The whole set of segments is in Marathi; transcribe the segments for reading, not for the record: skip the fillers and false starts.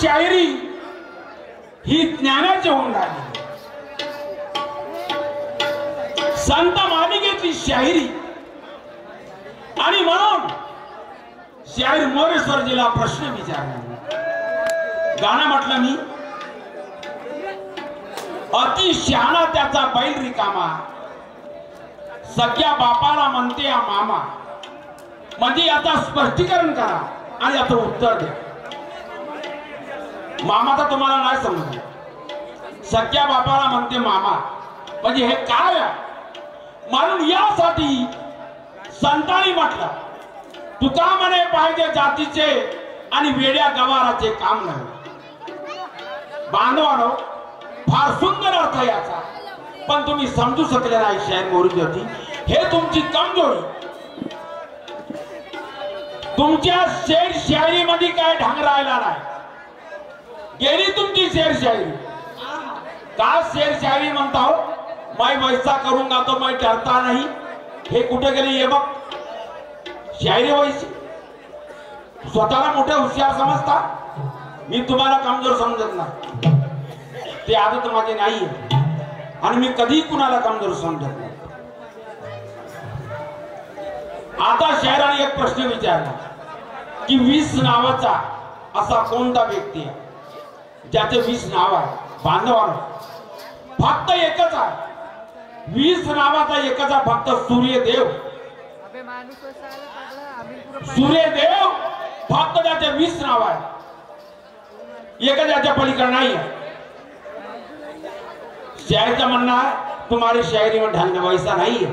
शायरी ही ज्ञानाची होऊन राहिली. संत मालिकेची शायरी आणि म्हणून शाहीर मोरेश्वरजीला प्रश्न विचारला. गाणं म्हटलं मी, अति शहाणा त्याचा बैल रिकामा, सगळ्या बापाला म्हणते मामा. म्हणजे याचा स्पष्टीकरण करा. आणि याचं उत्तर द्या. मामा तर तुम्हाला नाही समजलं. सख्या बापाला म्हणते मामा, म्हणजे हे काय आहे? म्हणून यासाठी संतांनी म्हटलं, तुका म्हणे पाहिजे जातीचे आणि वेड्या गवाराचे काम नाही. बांधवानो, फार सुंदर अर्थ याचा, पण तुम्ही समजू शकले नाही शाहीर मोरी होती. हे तुमची कमजोरी. तुमच्या शेर शायरी मध्ये काय ढंग राहिला नाही. गेली तुमची शेर शायरी. का शेर शायरी म्हणता हो? मैं वैसा करूंगा तो मैं डरता नहीं. हे कुठे गेले? ये बघ, शायरी वैसी. स्वतःला मोठे हुशार समजता. मी तुम्हाला कमजोर समजत नाही. ते आदत माझी नाही आणि मी कधी कुणाला कमजोर समजत नाही. आता शायराने एक प्रश्न विचारला की 20 नावाचा असा कोणता व्यक्ती आहे ज्याचे 20 नाव आहे? बांधवांनो, फक्त एकच आहे. 20 नावाचा एकच आहे, फक्त सूर्यदेव. सूर्यदेव फक्त त्याचे 20 नाव आहे. एकच याच्या पलीकडे नाही आहे. शायरचं म्हणणं है तुम्हारी शायरी में ढंग वैसा नहीं है,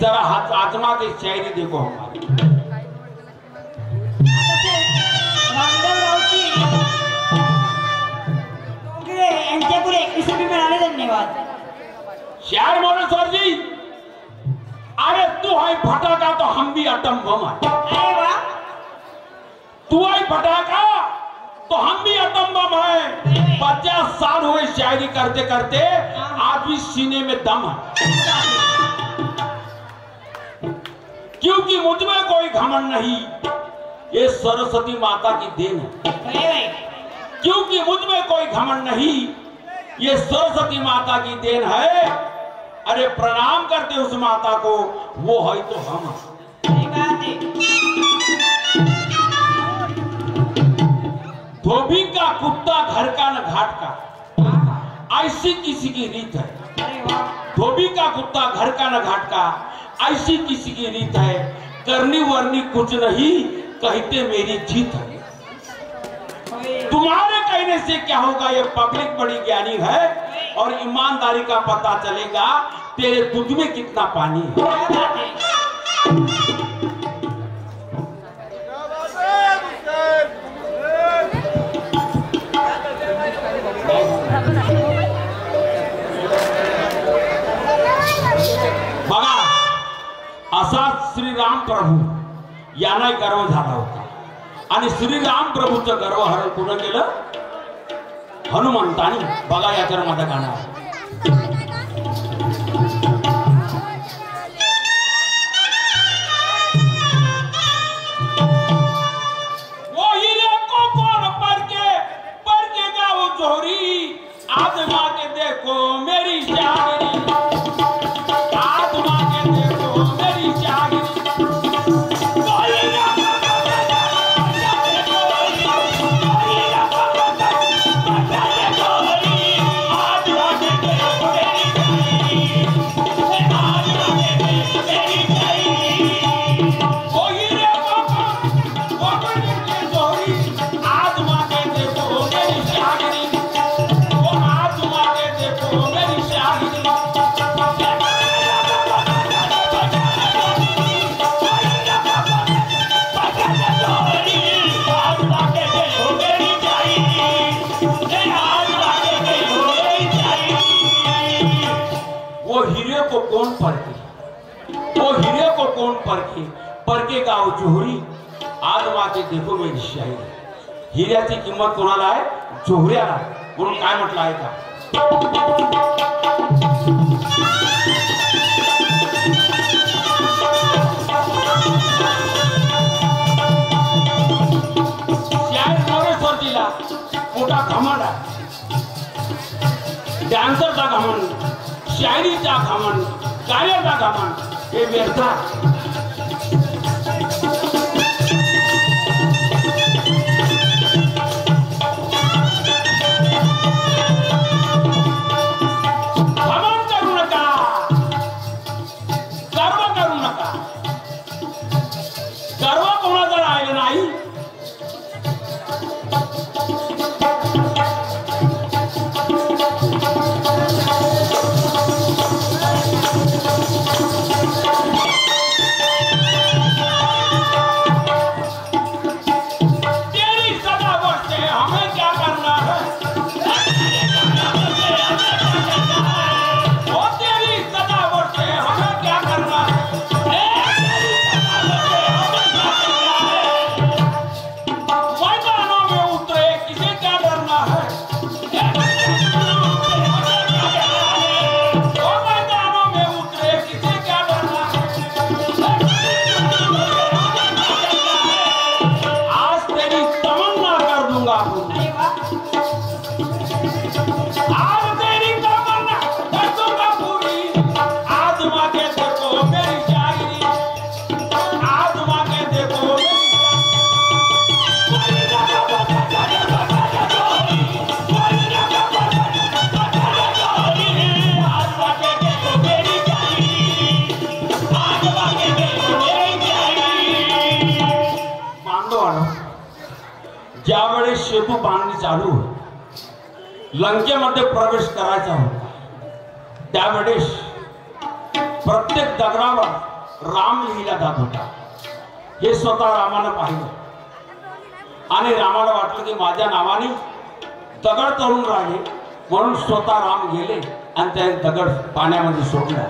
जरा हाथ आजमा के शायरी देखो हमारी. धन्यवाद. शायर मोरेश्वर जी, अरे तू है फटाका तो हम भी अटम बम है. अरे वाह, तू है फटाका तो हम भी अटम बम है. 50 साल हुए शायरी करते करते, आज भी सीने में दम है. क्योंकि मुझ में कोई घमंड नहीं, ये सरस्वती माता की देन है. क्योंकि मुझ में कोई घमंड नहीं, ये सरस्वती माता की देन है. अरे प्रणाम करते उस माता को, वो है तो हम. धोबी का कुत्ता घर का न घाट का, ऐसी किसी की रीत है. धोबी का कुत्ता घर का न घाट का, ऐसी किसी की रीत है. करनी वरनी कुछ नहीं, कहते मेरी जीत है. तुम्हारे कहने से क्या होगा? ये पब्लिक बड़ी ज्ञानी है और ईमानदारी का पता चलेगा तेरे दूध में कितना पानी है. बघा, असा श्रीराम प्रभू यांना गर्व झाला होता आणि श्रीराम प्रभूचं गर्व हरण कुठं केलं? हनुमंतानी. बघा याच्यावर माझं गाणं आहे. वो हीरे को कौन परकेगा वो जोहरी. आजमा के देखो मेरी शायरी, आजमा के देखो मेरी शायरी. कौन परखे, वो हीरे को कौन परखे, परकेगा वो जोहरी. आजमा के देखो मेरी शायरी. हिऱ्याची किंमत कोणाला आहे? जोहऱ्याला. म्हणून काय म्हटलं आहे का? शायर मोरेश्वर जीला मोठा घमंड आहे. डान्सरचा घमंड, शायरीचा घमंड, गाण्याचा घमंड, हे व्यर्थ. घमंड करू नका, गर्व करू नका. गर्व कोणाचा राहिला नाही. बांधवांनो, ज्यावेळेस सेतू बांधणी चालू लंकेमध्ये प्रवेश करायचा होता त्यावेळेस प्रत्येक दगडावर राम लिहिला जात होता. हे स्वतः रामानं पाहिलं आणि रामाला वाटलं की माझ्या नावाने दगड तरून राहिले म्हणून स्वतः राम गेले आणि त्या दगड पाण्यामध्ये सोडला.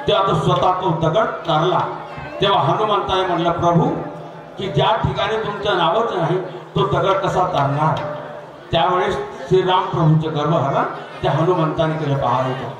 तेव्हा तो स्वतः तो दगड तरला. तेव्हा हनुमंताने म्हटलं प्रभू की ज्या ठिकाणी तुमचं नावच नाही तो दगड कसा तरणार. त्यावेळेस श्रीराम प्रभूचे गर्भहरण त्या हनुमंताने केलं. पाहायचं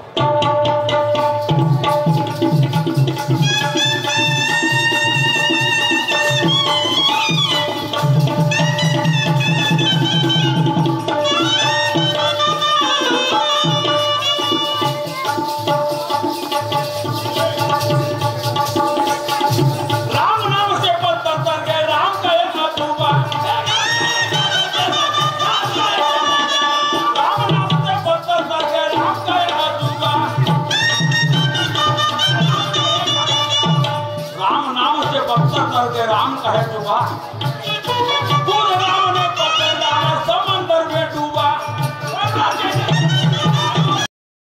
राम का है जुबा पूर्ण राम ने